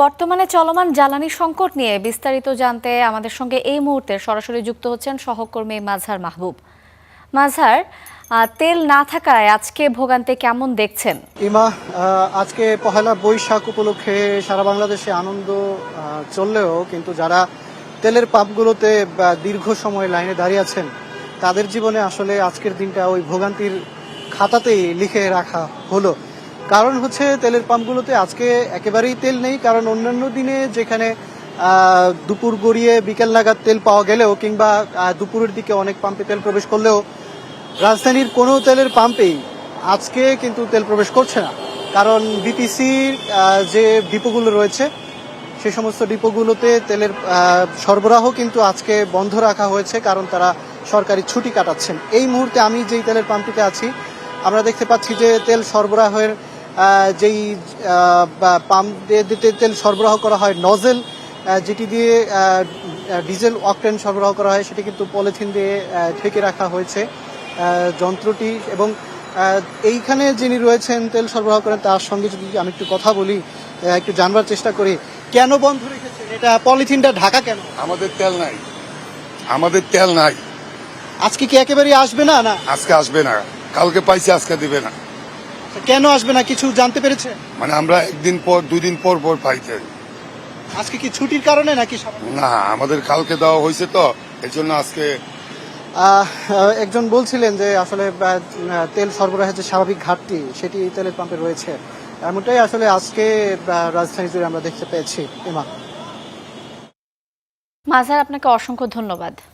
বর্তমানে চলমান জ্বালানি সংকট নিয়ে বিস্তারিত জানতে আমাদের সঙ্গে এই মুহূর্তে সরাসরি যুক্ত হচ্ছেন সহকর্মী মাজহার মাহবুব। মাজহার, তেল না থাকায় আজকে ভোগান্তি কেমন দেখছেন? ইমা, আজকে পহেলা বৈশাখ উপলক্ষে সারা বাংলাদেশে আনন্দ চললেও কিন্তু যারা তেলের পাম্পগুলোতে দীর্ঘ সময় লাইনে দাঁড়িয়ে আছেন তাদের জীবনে আসলে আজকের দিনটা ওই ভোগান্তির খাতাতেই লিখে রাখা হলো। কারণ হচ্ছে তেলের পাম্পগুলোতে আজকে একেবারেই তেল নেই। কারণ অন্যান্য দিনে যেখানে দুপুর গড়িয়ে বিকেল নাগাদ তেল পাওয়া গেলেও কিংবা দুপুরের দিকে অনেক পাম্পে তেল প্রবেশ করলেও রাজধানীর কোনো তেলের পাম্পেই আজকে কিন্তু তেল প্রবেশ করছে না। কারণ বিপিসির যে ডিপোগুলো রয়েছে সে সমস্ত ডিপোগুলোতে তেলের সরবরাহ কিন্তু আজকে বন্ধ রাখা হয়েছে, কারণ তারা সরকারি ছুটি কাটাচ্ছেন। এই মুহূর্তে আমি যেই তেলের পাম্পটিতে আছি আমরা দেখতে পাচ্ছি যে তেল সরবরাহের যেই পাম্প দিয়ে তেল সরবরাহ করা হয়, নজেল যেটি দিয়ে ডিজেল অকটেন সরবরাহ করা হয়, সেটি কিন্তু পলিথিন দিয়ে ঢেকে রাখা হয়েছে যন্ত্রটি। এবং এইখানে যিনি রয়েছেন তেল সরবরাহ করেন তার সঙ্গে যদি আমি একটু কথা বলি, একটু জানবার চেষ্টা করি কেন বন্ধ রেখেছেন, এটা পলিথিনটা ঢাকা কেন? আমাদের তেল নাই, আমাদের তেল নাই। আজকে কি একেবারেই আসবে না? না আজকে আসবে না, কালকে পাইছে, আজকে দিবে না। কেন আসবে না কিছু জানতে পেরেছে? মানে আমরা একদিন পর দুই দিন পর পর পাইতে। আজকে কি ছুটির কারণে নাকি? না, আমাদের কালকে দেওয়া হয়েছে তো এই জন্য আজকে। একজন বলছিলেন যে আসলে তেল সরবরাহের যে স্বাভাবিক ঘাটতি সেটি এই তেলের পাম্পে রয়েছে, এমনটাই আসলে আজকে রাজধানী জুড়ে আমরা দেখতে পেয়েছি। ইমা, মাজহার, আপনাকে অসংখ্য ধন্যবাদ।